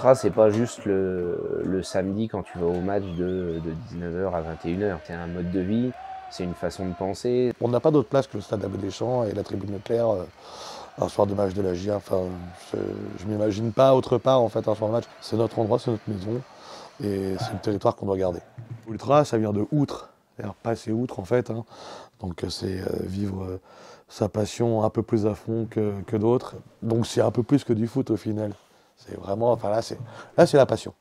L'ultra, c'est pas juste le samedi quand tu vas au match de 19h à 21h. C'est un mode de vie, c'est une façon de penser. On n'a pas d'autre place que le stade Abbé Deschamps et la tribune Leclerc un soir de match de la J1. Enfin, je m'imagine pas autre part en fait un soir de match. C'est notre endroit, c'est notre maison et c'est le territoire qu'on doit garder. Ultra, ça vient de outre, c'est-à-dire passer outre en fait. Hein. Donc c'est vivre sa passion un peu plus à fond que d'autres. Donc c'est un peu plus que du foot au final. C'est vraiment, enfin là c'est la passion.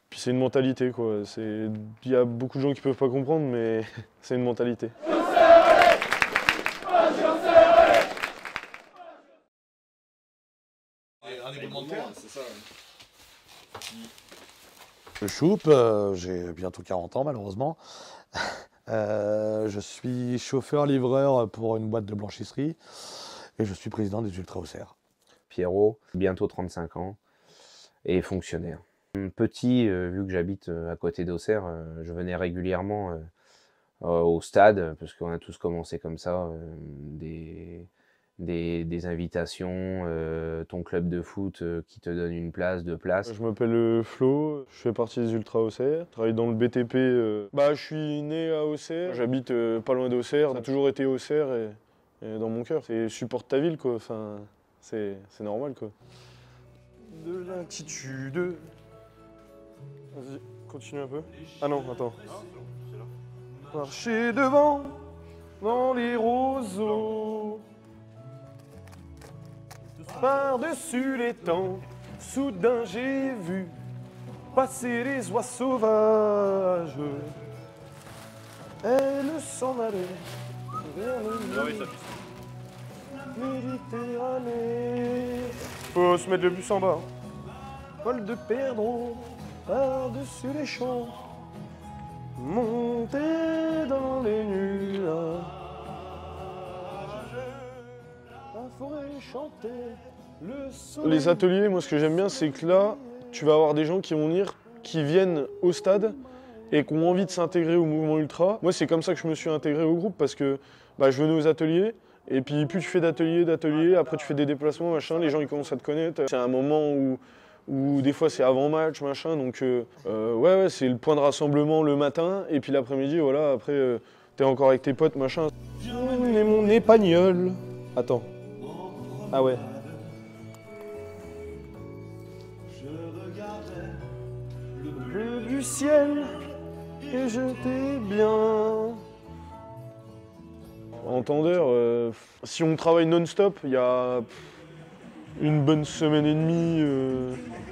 Puis c'est une mentalité quoi. Il y a beaucoup de gens qui peuvent pas comprendre, mais c'est une mentalité. Un élémentaire, c'est ça. Je choupe, j'ai bientôt 40 ans malheureusement. Je suis chauffeur-livreur pour une boîte de blanchisserie et je suis président des Ultra Auxerre. Pierrot, bientôt 35 ans, et fonctionnaire. Petit, vu que j'habite à côté d'Auxerre, je venais régulièrement au stade, parce qu'on a tous commencé comme ça, des invitations, ton club de foot qui te donne une place, 2 places. Je m'appelle Flo, je fais partie des Ultra Auxerre, je travaille dans le BTP. Je suis né à Auxerre, j'habite pas loin d'Auxerre, ça a toujours été Auxerre et dans mon cœur. C'est supporte ta ville quoi, enfin, c'est normal quoi. De l'attitude. Vas-y, continue un peu. Ah non, attends. Marcher devant, dans les roseaux. Par-dessus les temps, soudain j'ai vu passer les oies sauvages. Elles s'en allaient vers le Méditerranée. Faut se mettre le bus en bas. Vol de perdreau par-dessus les champs. Monter dans les nuages. La forêt chantait. Les ateliers, moi ce que j'aime bien, c'est que là, tu vas avoir des gens qui vont venir, qui viennent au stade et qui ont envie de s'intégrer au mouvement ultra. Moi, c'est comme ça que je me suis intégré au groupe parce que je venais aux ateliers et puis plus tu fais d'ateliers, après tu fais des déplacements, machin, les gens ils commencent à te connaître. C'est un moment où des fois c'est avant match, machin, donc ouais, c'est le point de rassemblement le matin et puis l'après-midi, voilà, après t'es encore avec tes potes, machin. Et mon épagnol. Attends. Ah ouais. Le bleu du ciel et j'étais bien. En tendeur, si on travaille non-stop, il y a une bonne semaine et demie.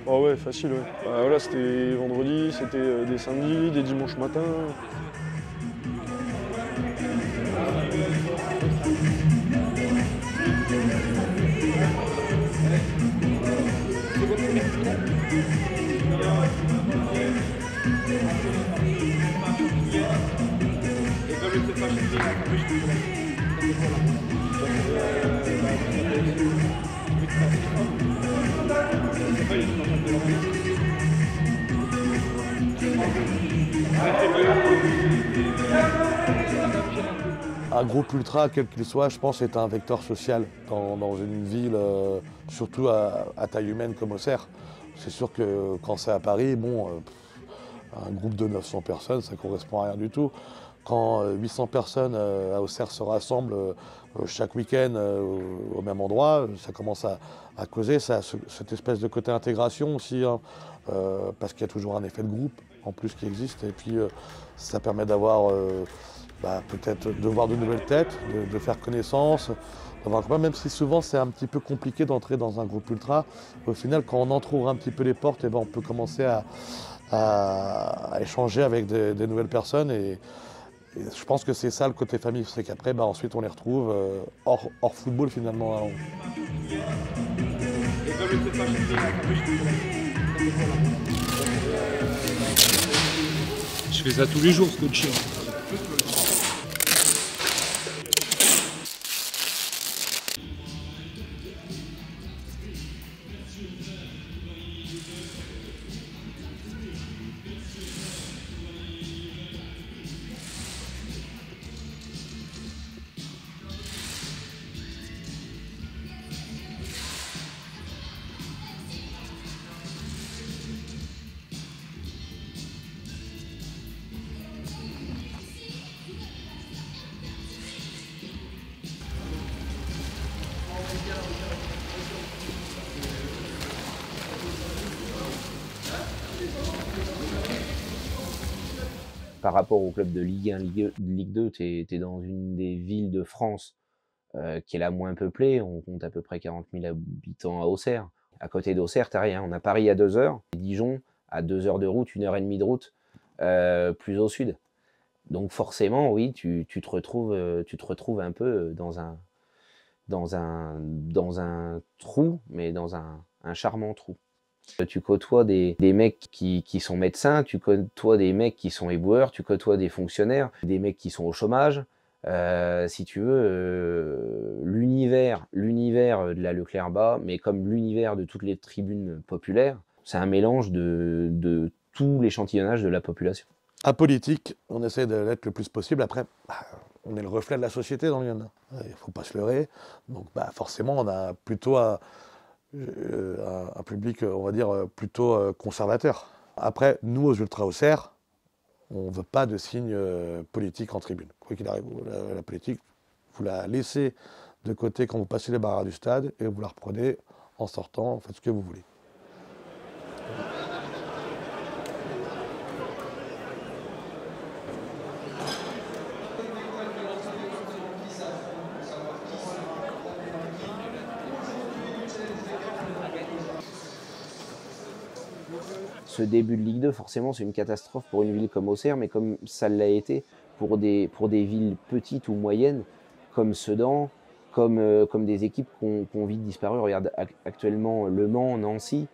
Oh ouais, facile, ouais. Voilà, c'était vendredi, c'était des samedis, des dimanches matins. Un groupe ultra, quel qu'il soit, je pense, est un vecteur social dans une ville, surtout à taille humaine comme Auxerre. C'est sûr que quand c'est à Paris, bon, un groupe de 900 personnes, ça ne correspond à rien du tout. Quand 800 personnes à Auxerre se rassemblent chaque week-end au même endroit, ça commence à causer cette espèce de côté intégration aussi, hein, parce qu'il y a toujours un effet de groupe en plus qui existe. Et puis ça permet d'avoir peut-être de voir de nouvelles têtes, de faire connaissance, d'avoir un combat, même si souvent c'est un petit peu compliqué d'entrer dans un groupe ultra. Au final, quand on entrouvre un petit peu les portes, on peut commencer à échanger avec des nouvelles personnes. Et je pense que c'est ça le côté famille, c'est qu'après, ensuite on les retrouve hors football finalement. Je fais ça tous les jours, ce coach. Par rapport au club de Ligue 1, Ligue 2, tu es dans une des villes de France qui est la moins peuplée. On compte à peu près 40 000 habitants à Auxerre. À côté d'Auxerre, t'as rien. On a Paris à 2 heures, Dijon à 2 heures de route, 1h30 de route, plus au sud. Donc forcément, oui, tu te retrouves un peu dans un trou, mais dans un charmant trou. Tu côtoies des mecs qui sont médecins, tu côtoies des mecs qui sont éboueurs, tu côtoies des fonctionnaires, des mecs qui sont au chômage. Si tu veux, l'univers de la Leclerc-Bas, mais comme l'univers de toutes les tribunes populaires, c'est un mélange de tout l'échantillonnage de la population. Apolitique, on essaie de l'être le plus possible. Après, on est le reflet de la société dans Lyon. Il ne faut pas se leurrer. Donc forcément, on a plutôt un public, on va dire, plutôt conservateur. Après, nous, aux Ultras Auxerre, on ne veut pas de signes politiques en tribune. Quoi qu'il arrive, la politique, vous la laissez de côté quand vous passez les barrières du stade et vous la reprenez en sortant, faites ce que vous voulez. Ce début de Ligue 2, forcément, c'est une catastrophe pour une ville comme Auxerre, mais comme ça l'a été pour des villes petites ou moyennes, comme Sedan, comme des équipes qui ont vite disparu. Regarde actuellement Le Mans, Nancy,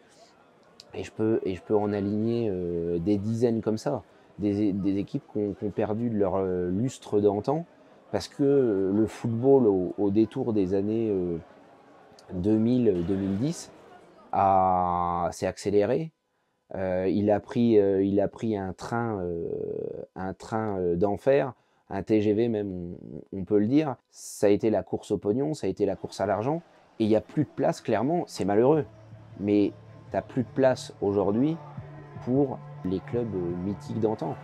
et je peux en aligner des dizaines comme ça. Des équipes qui ont perdu de leur lustre d'antan, parce que le football, au détour des années 2000-2010, s'est accéléré. Il a pris un train d'enfer, un TGV même, on peut le dire. Ça a été la course au pognon, ça a été la course à l'argent, et il n'y a plus de place, clairement, c'est malheureux. Mais tu n'as plus de place aujourd'hui pour les clubs mythiques d'antan.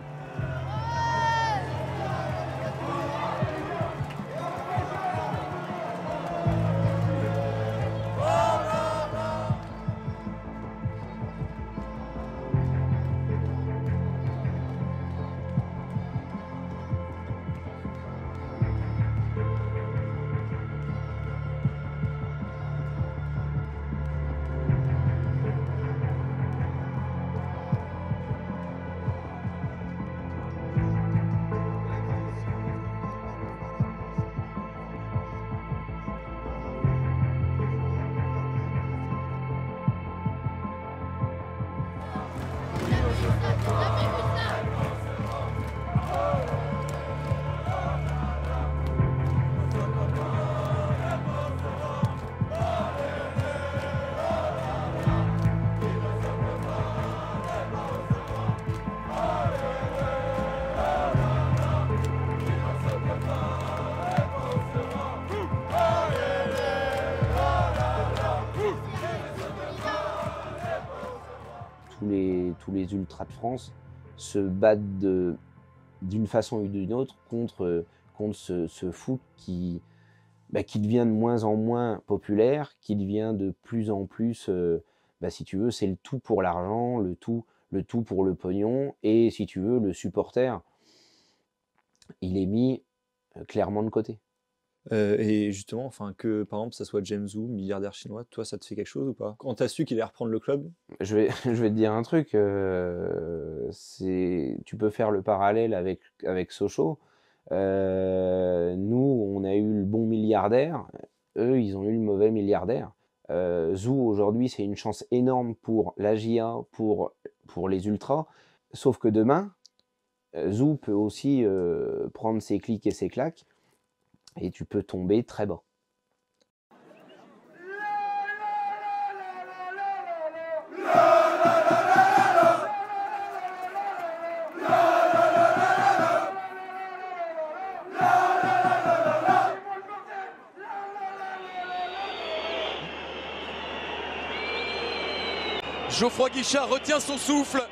Tous les ultras de France se battent d'une façon ou d'une autre contre ce foot qui devient de moins en moins populaire, qui devient de plus en plus, si tu veux, c'est le tout pour l'argent, le tout pour le pognon, et si tu veux, le supporter, il est mis clairement de côté. Et justement, que par exemple ça soit James Wu, milliardaire chinois, toi ça te fait quelque chose ou pas? Quand t'as su qu'il allait reprendre le club? Je vais te dire un truc, tu peux faire le parallèle avec Sochaux. Nous, on a eu le bon milliardaire, eux, ils ont eu le mauvais milliardaire. Zou, aujourd'hui, c'est une chance énorme pour la JA, pour les ultras, sauf que demain, Zou peut aussi prendre ses clics et ses claques, et tu peux tomber très bas. Geoffroy Guichard retient son souffle.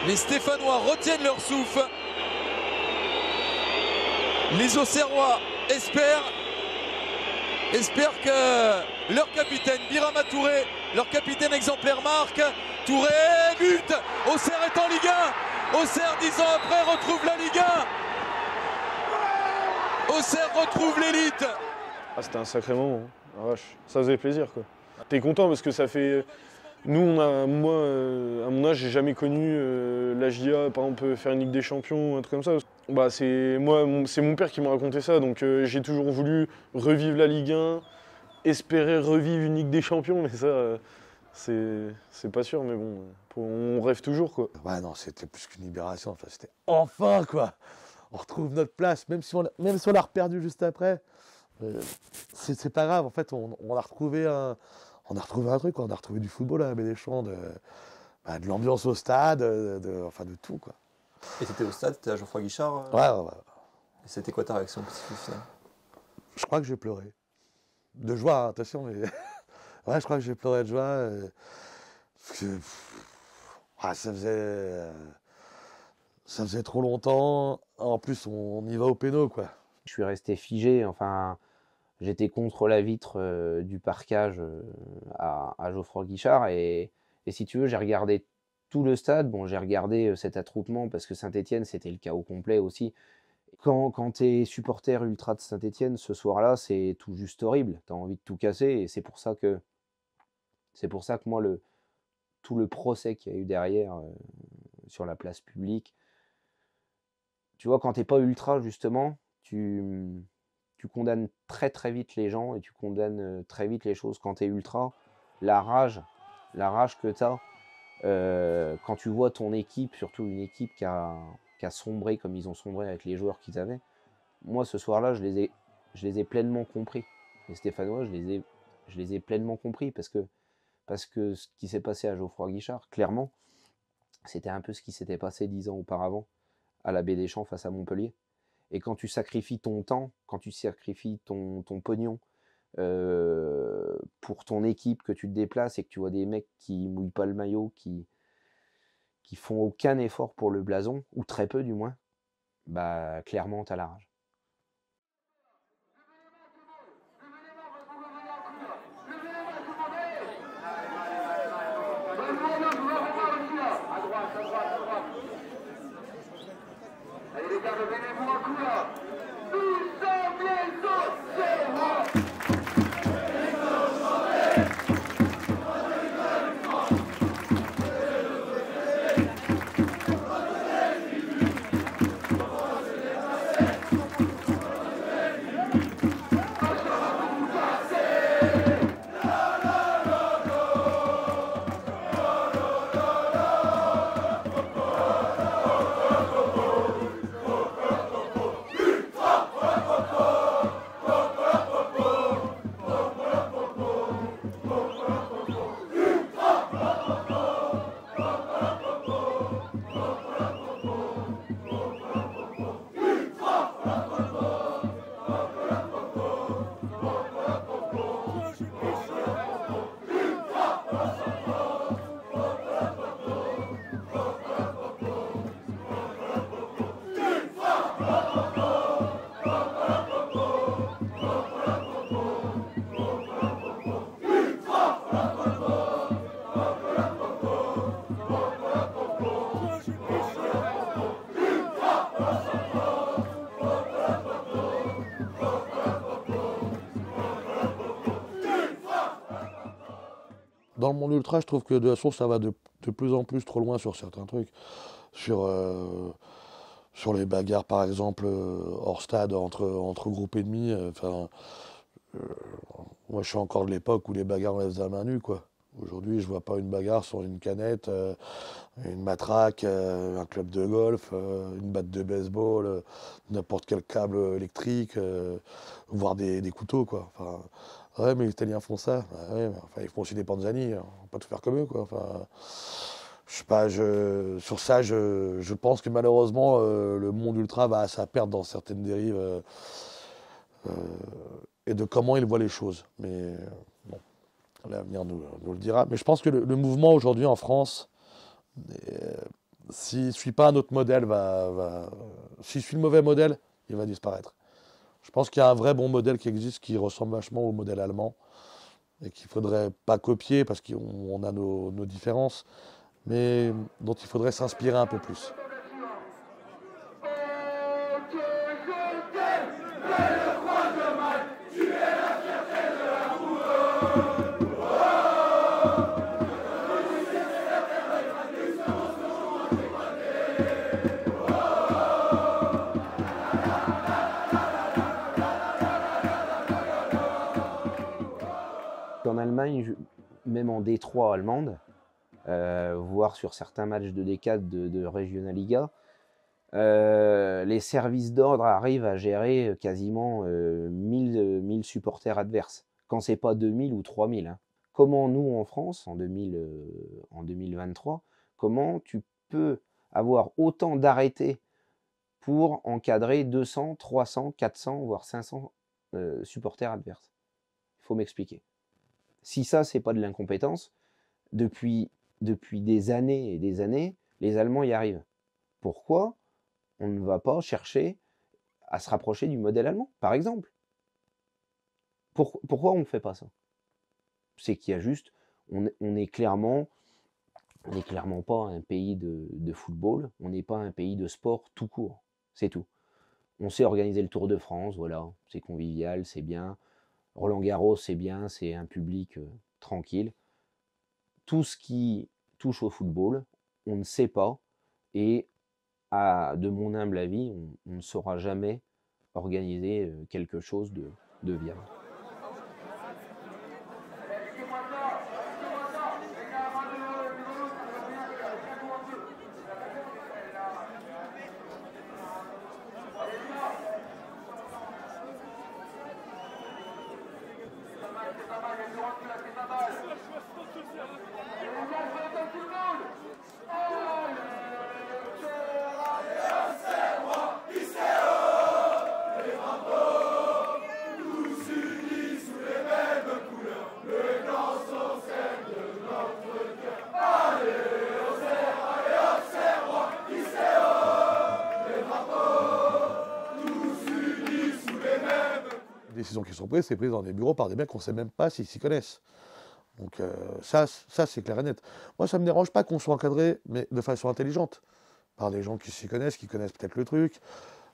Les Stéphanois retiennent leur souffle. Les Auxerrois espèrent. espèrent que leur capitaine Birama Touré, leur capitaine exemplaire marque. Touré, but. Auxerre est en Ligue 1. Auxerre 10 ans après retrouve la Ligue 1. Auxerre retrouve l'élite. Ah, c'était un sacré moment, hein. Ah, vache. Ça faisait plaisir, quoi. T'es content parce que ça fait... Nous, moi, à mon âge, j'ai jamais connu la JA, par exemple, faire une Ligue des Champions, un truc comme ça. Bah, c'est mon père qui m'a raconté ça, donc j'ai toujours voulu revivre la Ligue 1, espérer revivre une Ligue des Champions, mais ça, c'est pas sûr, mais bon, on rêve toujours, quoi. Ouais, non, c'était plus qu'une libération. Enfin, c'était enfin, quoi. On retrouve notre place, même si on l'a reperdu juste après. C'est pas grave, en fait, on a retrouvé un truc, quoi. On a retrouvé du football à la Baie des Champs, de l'ambiance au stade, enfin de tout, quoi. Et t'étais au stade, t'étais à Geoffroy Guichard Ouais. Et c'était quoi ta réaction au final? Je crois que j'ai pleuré. De joie, hein, attention, mais... ouais, je crois que j'ai pleuré de joie. Parce que... ça faisait trop longtemps. En plus, on y va au péno, quoi. Je suis resté figé, enfin, j'étais contre la vitre du parquage à Geoffroy Guichard et si tu veux, j'ai regardé tout le stade. Bon, j'ai regardé cet attroupement parce que Saint-Étienne, c'était le chaos complet aussi. Quand tu es supporter ultra de Saint-Étienne, ce soir-là, c'est tout juste horrible. Tu as envie de tout casser et c'est pour ça que moi, tout le procès qu'il y a eu derrière sur la place publique, tu vois, quand tu n'es pas ultra, justement, tu condamnes très très vite les gens et tu condamnes très vite les choses. Quand tu es ultra, la rage que tu as, quand tu vois ton équipe, surtout une équipe qui a sombré comme ils ont sombré avec les joueurs qu'ils avaient, moi ce soir-là, je les ai pleinement compris. Les Stéphanois, je les ai pleinement compris parce que ce qui s'est passé à Geoffroy Guichard, clairement, c'était un peu ce qui s'était passé 10 ans auparavant à la Baie des Champs face à Montpellier. Et quand tu sacrifies ton temps, quand tu sacrifies ton pognon pour ton équipe, que tu te déplaces et que tu vois des mecs qui mouillent pas le maillot, qui font aucun effort pour le blason, ou très peu du moins, bah clairement t'as la rage. Allez les gars, levez-vous un coup là. Nous sommes les Auxerrois. Dans le monde ultra, je trouve que de toute façon, ça va de plus en plus trop loin sur certains trucs. Sur les bagarres, par exemple, hors stade, entre groupes ennemis. Moi, je suis encore de l'époque où les bagarres, on les faisait à main nue, quoi. Aujourd'hui, je vois pas une bagarre sur une canette, une matraque, un club de golf, une batte de baseball, n'importe quel câble électrique, voire des couteaux, quoi. Enfin, ouais, mais les Italiens font ça. Bah, ouais, mais enfin, ils font aussi des panzani, on va pas tout faire comme eux, quoi. Enfin, je sais pas, sur ça, je pense que malheureusement, le monde ultra va à sa perte dans certaines dérives et de comment il voit les choses. Mais bon, l'avenir nous le dira. Mais je pense que le mouvement aujourd'hui en France, s'il ne suit pas un autre modèle, s'il suit le mauvais modèle, il va disparaître. Je pense qu'il y a un vrai bon modèle qui existe, qui ressemble vachement au modèle allemand, et qu'il ne faudrait pas copier parce qu'on a nos différences, mais dont il faudrait s'inspirer un peu plus. En Allemagne, même en D3 allemande, voire sur certains matchs de D4 de Regionalliga, les services d'ordre arrivent à gérer quasiment 1000 supporters adverses, quand c'est pas 2000 ou 3000. Hein. Comment nous, en France, en 2023, comment tu peux avoir autant d'arrêtés pour encadrer 200, 300, 400, voire 500 supporters adverses? Il faut m'expliquer. Si ça, c'est pas de l'incompétence, depuis des années et des années, les Allemands y arrivent. Pourquoi on ne va pas chercher à se rapprocher du modèle allemand, par exemple? Pourquoi on ne fait pas ça? C'est qu'il y a juste, on n'est clairement pas un pays de football, on n'est pas un pays de sport tout court, c'est tout. On sait organiser le Tour de France, voilà, c'est convivial, c'est bien. Roland-Garros, c'est bien, c'est un public tranquille. Tout ce qui touche au football, on ne sait pas, et de mon humble avis, on ne saura jamais organiser quelque chose de viable. Les décisions qui sont prises, c'est prise dans des bureaux par des mecs qu'on ne sait même pas s'ils s'y connaissent. Donc ça c'est clair et net. Moi, ça ne me dérange pas qu'on soit encadré, mais de façon intelligente, par des gens qui s'y connaissent, qui connaissent peut-être le truc,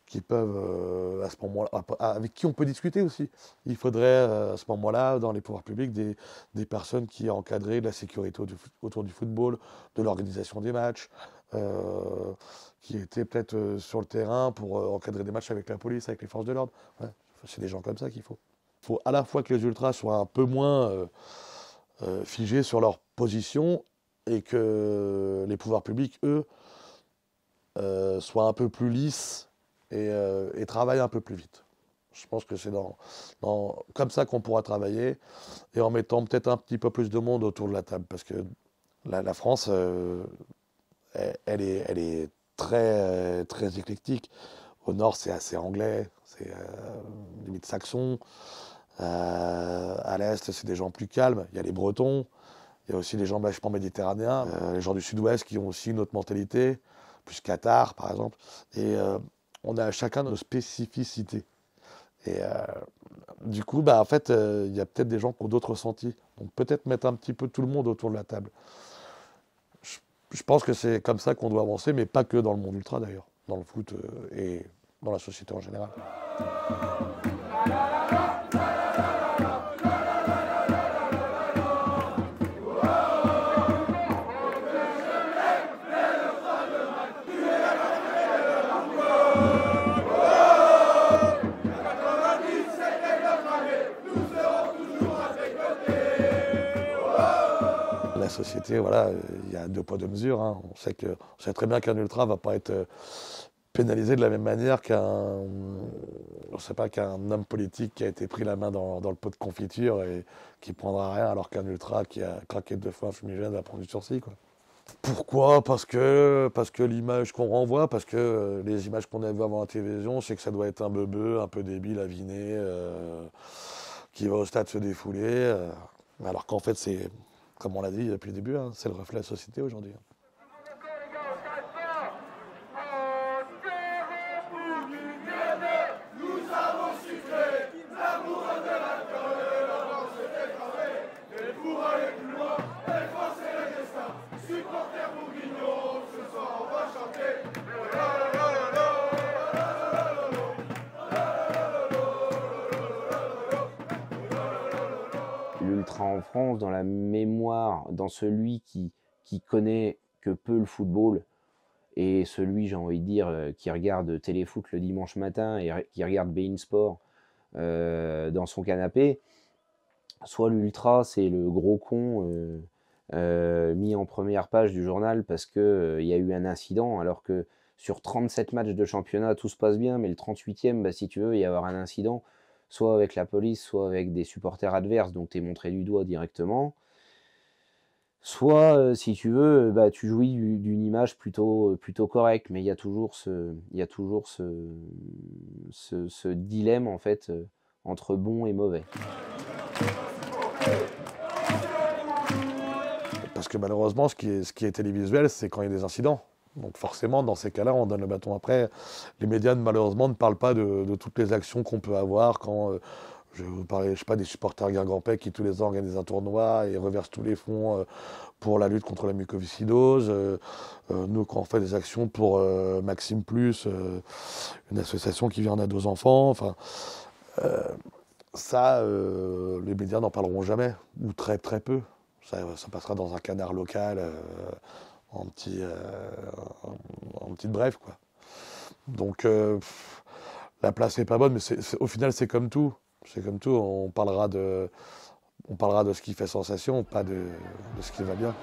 qui peuvent, à ce moment-là, avec qui on peut discuter aussi. Il faudrait, à ce moment-là, dans les pouvoirs publics, des personnes qui encadrent la sécurité autour du football, de l'organisation des matchs, qui étaient peut-être sur le terrain pour encadrer des matchs avec la police, avec les forces de l'ordre. Ouais, c'est des gens comme ça qu'il faut. Il faut à la fois que les ultras soient un peu moins figés sur leur position et que les pouvoirs publics, eux, soient un peu plus lisses et travaillent un peu plus vite. Je pense que c'est comme ça qu'on pourra travailler, et en mettant peut-être un petit peu plus de monde autour de la table, parce que la France, elle est très, très éclectique. Au nord, c'est assez anglais, c'est limite saxon. À l'est, c'est des gens plus calmes. Il y a les Bretons, il y a aussi les gens vachement méditerranéens, les gens du sud-ouest qui ont aussi une autre mentalité, plus Qatar par exemple. Et on a chacun nos spécificités. Et du coup, en fait, il y a peut-être des gens qui ont d'autres ressentis. Donc peut-être mettre un petit peu tout le monde autour de la table. Je pense que c'est comme ça qu'on doit avancer, mais pas que dans le monde ultra d'ailleurs, dans le foot et dans la société en général. La société, voilà, il y a deux poids deux mesures. Hein. On sait très bien qu'un ultra va pas être pénalisé de la même manière qu'un homme politique qui a été pris la main dans le pot de confiture et qui prendra rien, alors qu'un ultra qui a craqué 2 fois un fumigène va prendre du sursis, quoi. Pourquoi ? Parce que l'image qu'on renvoie, parce que les images qu'on a vues avant la télévision, c'est que ça doit être un beubeu, un peu débile, aviné, qui va au stade se défouler, alors qu'en fait c'est, comme on l'a dit depuis le début, hein, c'est le reflet de la société aujourd'hui. Nous avons su France, dans la mémoire, dans celui qui connaît que peu le football, et celui, j'ai envie de dire, qui regarde Téléfoot le dimanche matin et qui regarde beIN Sport dans son canapé, soit l'ultra, c'est le gros con mis en première page du journal parce qu'il y a eu un incident, alors que sur 37 matchs de championnat, tout se passe bien, mais le 38e, bah, si tu veux, il y avoir un incident, soit avec la police, soit avec des supporters adverses, donc tu es montré du doigt directement. Soit, si tu veux, bah, tu jouis d'une image plutôt correcte, mais il y a toujours ce dilemme en fait entre bon et mauvais. Parce que malheureusement, ce qui est télévisuel, c'est quand il y a des incidents. Donc forcément, dans ces cas-là, on donne le bâton après. Les médias, malheureusement, ne parlent pas de toutes les actions qu'on peut avoir quand... je vais vous parler, je sais pas, des supporters Guingampais qui tous les ans organisent un tournoi et reversent tous les fonds pour la lutte contre la mucoviscidose. Nous, quand on fait des actions pour Maxime Plus, une association qui vient en aide aux enfants, enfin, ça, les médias n'en parleront jamais, ou très très peu. Ça passera dans un canard local, en petite brève, quoi. Donc, la place n'est pas bonne, mais au final, c'est comme tout. C'est comme tout, on parlera de ce qui fait sensation, pas de ce qui va bien.